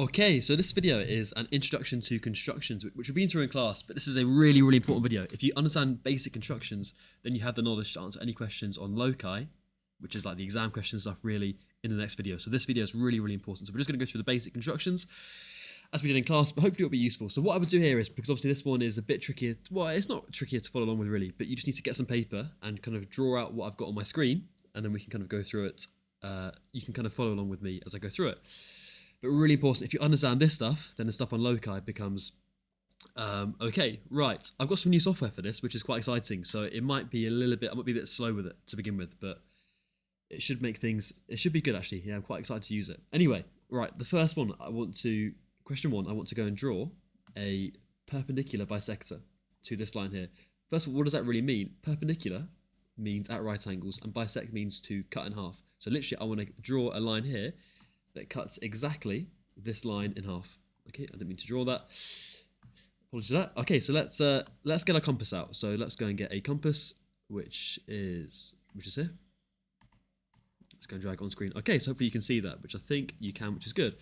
Okay, so this video is an introduction to constructions, which we've been through in class, but this is a really, really important video. If you understand basic constructions, then you have the knowledge to answer any questions on loci, which is like the exam question stuff, really, in the next video. So this video is really, really important. So we're just going to go through the basic constructions as we did in class, but hopefully it'll be useful. So what I would do here is, because obviously this one is a bit trickier, well, it's not trickier to follow along with really, but you just need to get some paper and kind of draw out what I've got on my screen, and then we can kind of go through it. You can kind of follow along with me as I go through it. But really important, if you understand this stuff, then the stuff on loci becomes okay. Right, I've got some new software for this, which is quite exciting. So it might be a little bit, I might be a bit slow with it to begin with, but it should make things, it should be good actually. Yeah, I'm quite excited to use it. Anyway, right, the first one, question one, I want to go and draw a perpendicular bisector to this line here. First of all, what does that really mean? Perpendicular means at right angles, and bisect means to cut in half. So literally, I want to draw a line here that cuts exactly this line in half. Okay, I didn't mean to draw that. Apologies for that. Okay, so let's get our compass out. So let's go and get a compass, which is here. Let's go and drag on screen. Okay, so hopefully you can see that, which I think you can, which is good.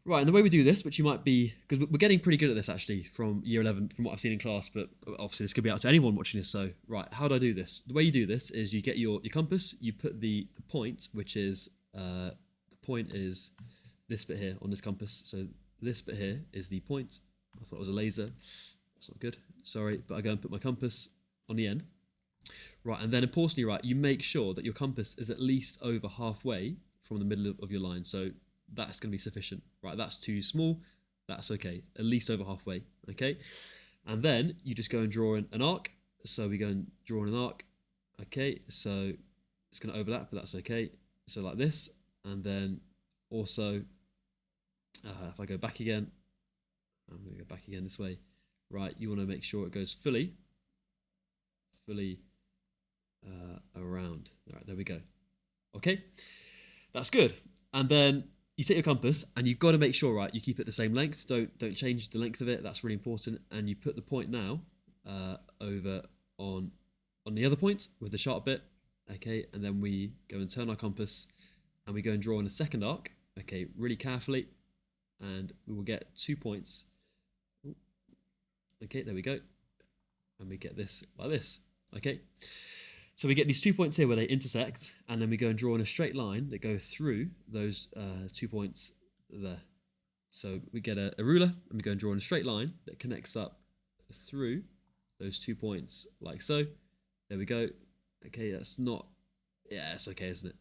Right, and the way we do this, which you might be, because we're getting pretty good at this actually from year 11, from what I've seen in class, but obviously this could be out to anyone watching this. So, right, how do I do this? The way you do this is you get your compass, you put the point, which is, the point is this bit here on this compass. So this bit here is the point. I thought it was a laser. That's not good. Sorry, but I go and put my compass on the end. Right, and then importantly, right, you make sure that your compass is at least over halfway from the middle of your line. So that's going to be sufficient. Right, that's too small. That's okay. At least over halfway. Okay, and then you just go and draw in an arc. So we go and draw in an arc. Okay, so it's going to overlap, but that's okay. So like this. And then also, if I go back again, I'm going to go back again this way. Right, you want to make sure it goes fully around. All right, there we go. Okay, that's good. And then you take your compass, and you've got to make sure, right, you keep it the same length. Don't change the length of it. That's really important. And you put the point now over on the other point with the sharp bit. Okay, and then we go and turn our compass. And we go and draw in a second arc, okay, really carefully, and we will get 2 points. Okay, there we go. And we get this like this, okay? So we get these 2 points here where they intersect, and then we go and draw in a straight line that go through those 2 points there. So we get a ruler, and we go and draw in a straight line that connects up through those 2 points like so. There we go. Okay, that's not, yeah, it's okay, isn't it?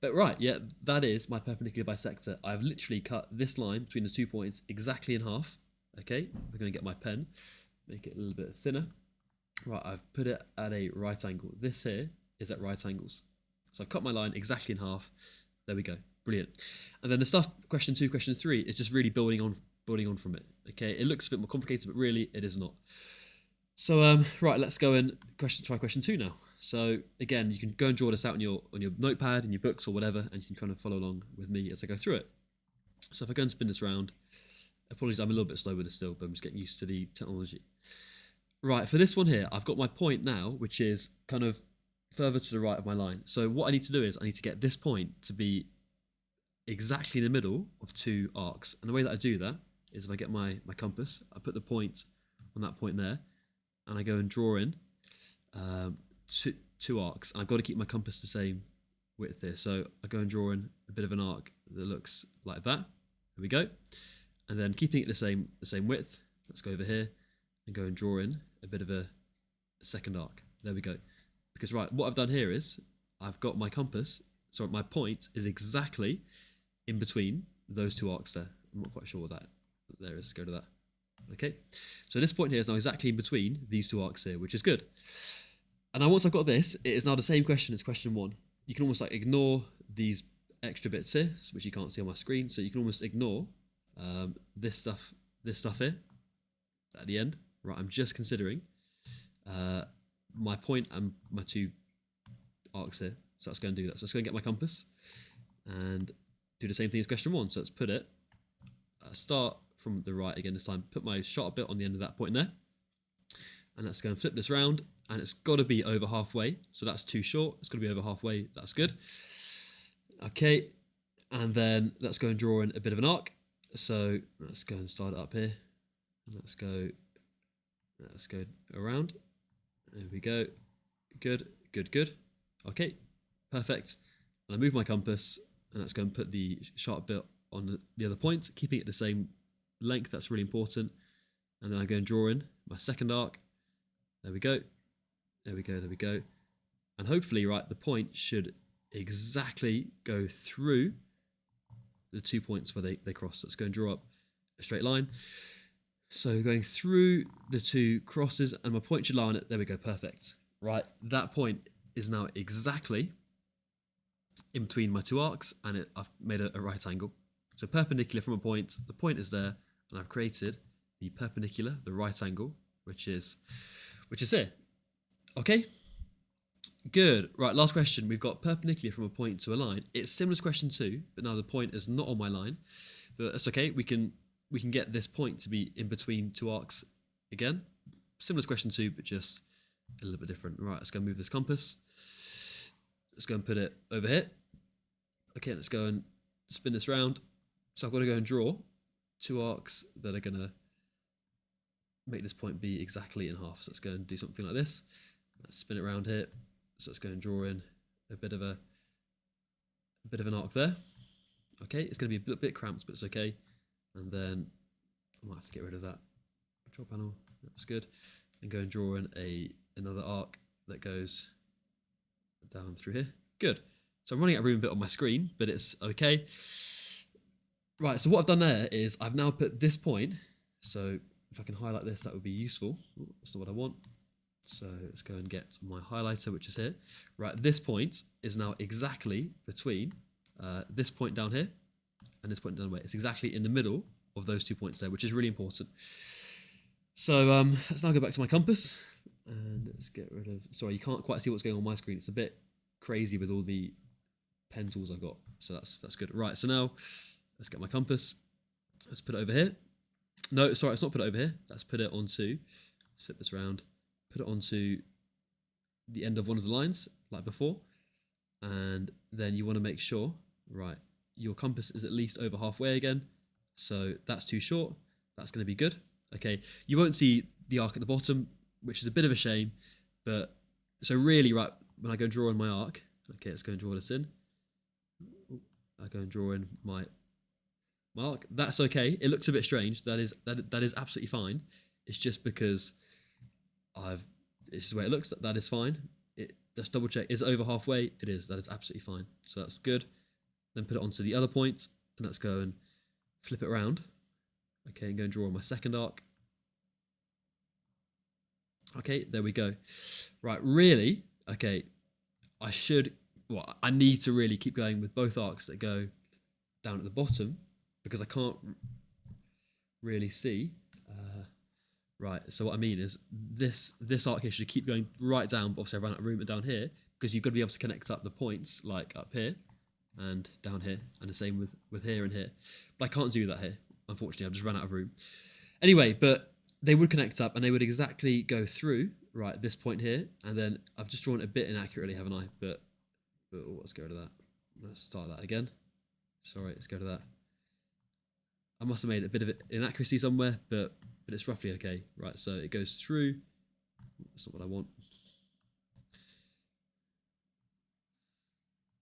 But right, yeah, that is my perpendicular bisector. I've literally cut this line between the 2 points exactly in half. Okay, I'm going to get my pen, make it a little bit thinner. Right, I've put it at a right angle. This here is at right angles. So I've cut my line exactly in half. There we go, brilliant. And then the stuff, question 2, question 3, is just really building on from it. Okay, it looks a bit more complicated, but really it is not. So right, let's go and try question 2 now. So again, you can go and draw this out on your notepad, in your books or whatever, and you can kind of follow along with me as I go through it. So if I go and spin this round, apologies, I'm a little bit slow with this still, but I'm just getting used to the technology. Right, for this one here, I've got my point now, which is kind of further to the right of my line. So what I need to do is I need to get this point to be exactly in the middle of 2 arcs. And the way that I do that is if I get my compass, I put the point on that point there, and I go and draw in two arcs, and I've got to keep my compass the same width here. So I go and draw in a bit of an arc that looks like that. There we go. And then keeping it the same width, let's go over here and go and draw in a bit of a second arc. There we go. Because right, what I've done here is I've got my compass, so my point is exactly in between those 2 arcs there. I'm not quite sure what that there is. Let's go to that. Okay, so this point here is now exactly in between these 2 arcs here, which is good. And now once I've got this, it is now the same question as question 1. You can almost like ignore these extra bits here, which you can't see on my screen. So you can almost ignore this stuff here at the end. Right, I'm just considering my point and my 2 arcs here. So let's go and do that. So let's go and get my compass and do the same thing as question 1. So let's put it, start from the right again this time, put my sharp bit on the end of that point there. And let's go and flip this round, and it's got to be over halfway. So that's too short. It's got to be over halfway. That's good. Okay, and then let's go and draw in a bit of an arc. So let's go and start it up here. Let's go around. There we go. Good, good, good. Okay, perfect. And I move my compass, and let's go and put the sharp bit on the other point, keeping it the same length. That's really important. And then I go and draw in my second arc. There we go. There we go. There we go. And hopefully, right, the point should exactly go through the 2 points where they cross. Let's go and draw up a straight line. So going through the 2 crosses, and my point should lie on it. There we go, perfect. Right, that point is now exactly in between my 2 arcs, and I've made a right angle. So perpendicular from a point, the point is there, and I've created the perpendicular, the right angle, which is here. Okay, good. Right, last question. We've got perpendicular from a point to a line. It's similar to question 2, but now the point is not on my line. But that's okay. We can get this point to be in between 2 arcs again. Similar to question 2, but just a little bit different. Right, let's go move this compass. Let's go and put it over here. Okay, let's go and spin this round. So I've got to go and draw 2 arcs that are going to make this point be exactly in half. So let's go and do something like this. Let's spin it around here. So let's go and draw in a bit of an arc there. Okay, it's going to be a bit cramped, but it's okay. And then I might have to get rid of that control panel. That's good. And go and draw in another arc that goes down through here. Good. So I'm running out of room a bit on my screen, but it's okay. Right, so what I've done there is I've now put this point. So if I can highlight this, that would be useful. Ooh, that's not what I want. So let's go and get my highlighter, which is here. Right, this point is now exactly between this point down here and this point down the way. It's exactly in the middle of those 2 points there, which is really important. So let's now go back to my compass and let's get rid of. Sorry, you can't quite see what's going on my screen. It's a bit crazy with all the pen tools I've got. So that's good. Right. So now let's get my compass. Let's put it over here. No, sorry, let's not put it over here. Let's put it onto. Flip this round. Put it onto the end of one of the lines, like before, and then you want to make sure, right, your compass is at least over halfway again. So that's too short. That's going to be good. Okay, you won't see the arc at the bottom, which is a bit of a shame, but so really, right, when I go and draw in my arc, okay, let's go and draw this in. I go and draw in my arc. That's okay. It looks a bit strange. That is absolutely fine. It's just because it's just the way it looks. That is fine. Just double check. Is it over halfway? It is. That is absolutely fine. So that's good. Then put it onto the other point, and let's go and flip it around. Okay, and go and draw on my second arc. Okay, there we go. Right, really, okay, I need to really keep going with both arcs that go down at the bottom because I can't really see. Right, so what I mean is this arc here should keep going right down, but obviously I ran out of room down here because you've got to be able to connect up the points like up here and down here, and the same with here and here. But I can't do that here, unfortunately. I've just run out of room. Anyway, but they would connect up and they would exactly go through, right, this point here, and then I've just drawn it a bit inaccurately, haven't I? But let's go to that. Let's start that again. Sorry, let's go to that. I must have made a bit of an inaccuracy somewhere, but it's roughly okay. Right, so it goes through. That's not what I want.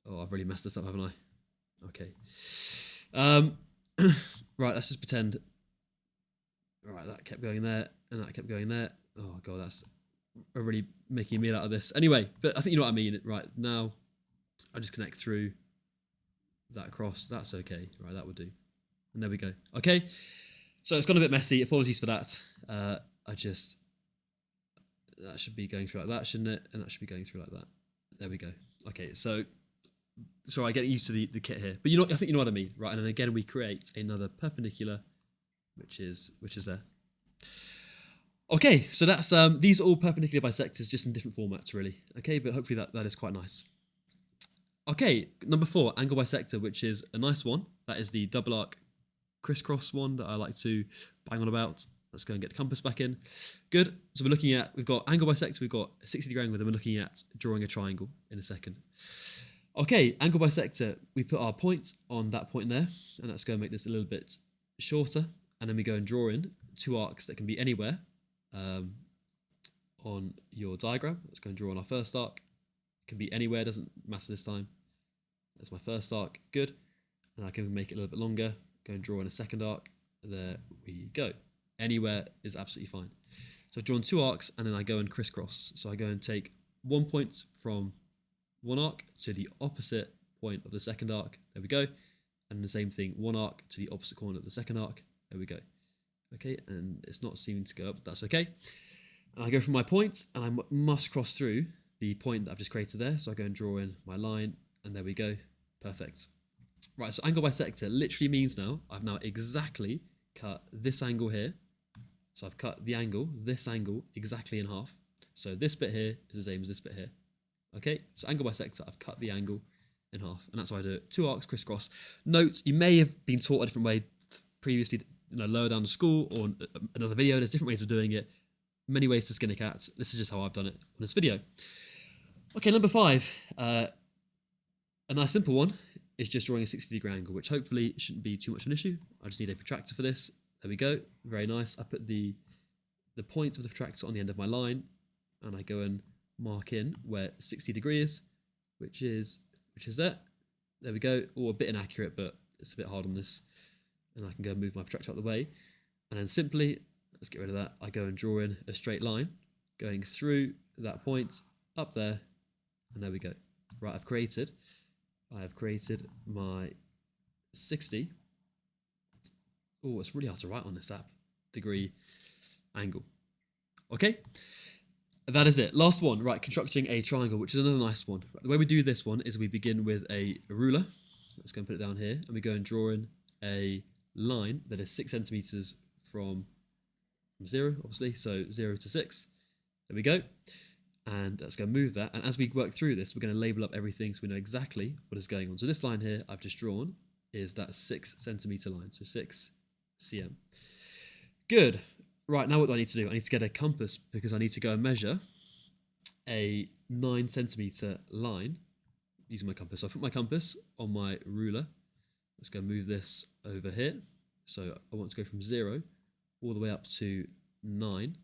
Oh, I've really messed this up, haven't I? Okay. Right, let's just pretend. All right, that kept going there, and that kept going there. Oh, God, that's already making a meal out of this. Anyway, but I think you know what I mean. Right, now I just connect through that across. That's okay. Right, that would do. And there we go. Okay, so it's gone a bit messy. Apologies for that. That should be going through like that, shouldn't it? And that should be going through like that. There we go. Okay, so sorry, I get used to the kit here, but I think you know what I mean, right? And then again, we create another perpendicular, which is there. Okay, so that's these are all perpendicular bisectors, just in different formats, really. Okay, but hopefully that is quite nice. Okay, number 4, angle bisector, which is a nice one. That is the double arc crisscross one that I like to bang on about. Let's go and get the compass back in. Good. So we've got angle bisector, we've got a 60-degree angle, then we're looking at drawing a triangle in a second. Okay, angle bisector, we put our point on that point there, and let's go and make this a little bit shorter, and then we go and draw in two arcs that can be anywhere on your diagram. Let's go and draw on our first arc. It can be anywhere, doesn't matter this time. That's my first arc, good. And I can make it a little bit longer, go and draw in a second arc. There we go. Anywhere is absolutely fine. So I've drawn two arcs, and then I go and crisscross. So I go and take 1 point from one arc to the opposite point of the second arc. There we go. And the same thing, one arc to the opposite corner of the second arc. There we go. Okay, and it's not seeming to go up, but that's okay. And I go from my point, and I must cross through the point that I've just created there. So I go and draw in my line, and there we go. Perfect. Right, so angle bisector literally means now I've now exactly cut this angle here. So I've cut the angle, this angle, exactly in half. So this bit here is the same as this bit here. Okay, so angle bisector, I've cut the angle in half, and that's how I do it. Two arcs, crisscross. Note, you may have been taught a different way previously, lower down the school or another video. There's different ways of doing it. Many ways to skin a cat. This is just how I've done it on this video. Okay, number 5. A nice simple one is just drawing a 60-degree angle, which hopefully shouldn't be too much of an issue. I just need a protractor for this. There we go. Very nice. I put the point of the protractor on the end of my line, and I go and mark in where 60 degrees is, which is there. There we go. Or a bit inaccurate, but it's a bit hard on this. And I can go and move my protractor out of the way. And then simply, let's get rid of that. I go and draw in a straight line going through that point up there, and there we go. Right, I have created my 60. Oh, it's really hard to write on this app. Degree angle. Okay, that is it. Last one, right, constructing a triangle, which is another nice one. The way we do this one is we begin with a ruler. Let's go and put it down here, and we go and draw in a line that is 6 centimeters from 0, obviously, so 0 to 6. There we go. And let's go move that. And as we work through this, we're going to label up everything so we know exactly what is going on. So this line here I've just drawn is that 6 centimeter line, so 6 cm. Good. Right, now what do I need to do? I need to get a compass because I need to go and measure a 9 centimeter line using my compass. So I put my compass on my ruler. Let's go move this over here. So I want to go from 0 all the way up to 9.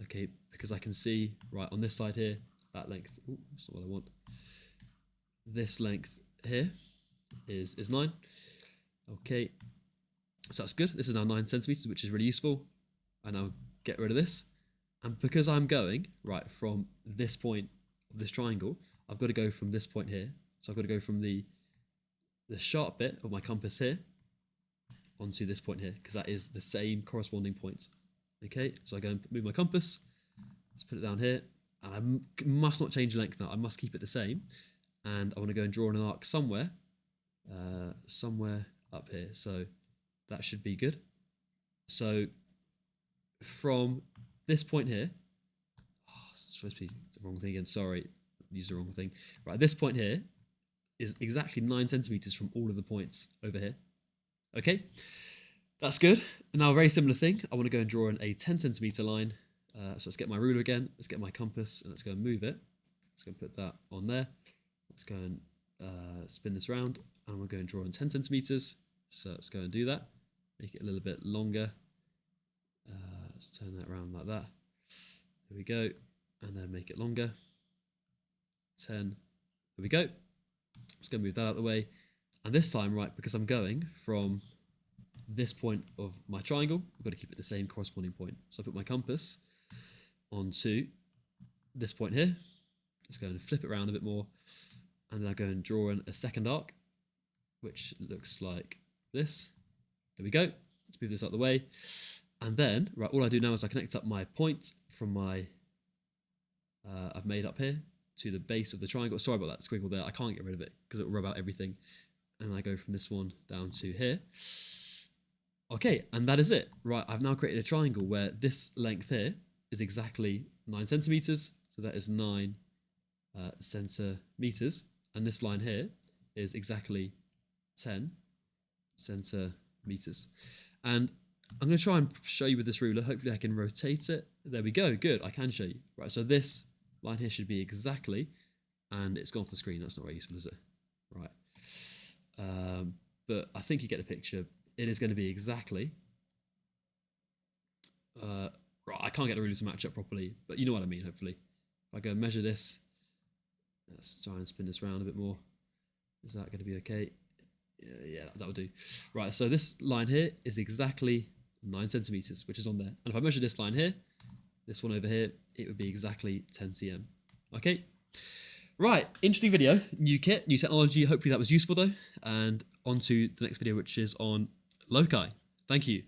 Okay, because I can see, right, on this side here, that length, ooh, that's not what I want. This length here is 9. Okay, so that's good. This is now 9 centimeters, which is really useful. I now get rid of this. And because I'm going, right, from this point of this triangle, I've got to go from this point here. So I've got to go from the sharp bit of my compass here onto this point here, because that is the same corresponding point. Okay, so I go and move my compass. Let's put it down here. And I must not change the length now. I must keep it the same. And I want to go and draw an arc somewhere up here. So that should be good. So from this point here, it's supposed to be the wrong thing again. Sorry, used the wrong thing. Right, this point here is exactly 9 centimeters from all of the points over here. Okay, that's good. And now a very similar thing. I want to go and draw in a 10 centimeter line. So let's get my ruler again. Let's get my compass and let's go and move it. Let's go and put that on there. Let's go and spin this around, and we're going to draw in 10 centimeters. So let's go and do that. Make it a little bit longer. Let's turn that around like that. There we go. And then make it longer. 10. There we go. Let's go move that out of the way. And this time, right, because I'm going from this point of my triangle, I've got to keep it the same corresponding point. So I put my compass onto this point here. Let's go and flip it around a bit more. And then I go and draw in a second arc, which looks like this. There we go. Let's move this out of the way. And then, right, all I do now is I connect up my point from my, I've made up here to the base of the triangle. Sorry about that squiggle there. I can't get rid of it because it will rub out everything. And I go from this one down to here. Okay, and that is it. Right, I've now created a triangle where this length here is exactly 9 centimeters. So that is 9 centimeters. And this line here is exactly 10 centimeters. And I'm going to try and show you with this ruler. Hopefully I can rotate it. There we go. Good. I can show you. Right, so this line here should be exactly, and it's gone off the screen. That's not very useful, is it? Right. But I think you get the picture. it is going to be exactly, right, I can't get the rulers to match up properly, but you know what I mean, hopefully. If I go and measure this, let's try and spin this around a bit more. Is that going to be okay? Yeah, that will do. Right, so this line here is exactly 9 centimeters, which is on there. And if I measure this line here, this one over here, it would be exactly 10 cm. Okay. Right, interesting video. New kit, new technology. Hopefully that was useful though. And on to the next video, which is on loci. Thank you.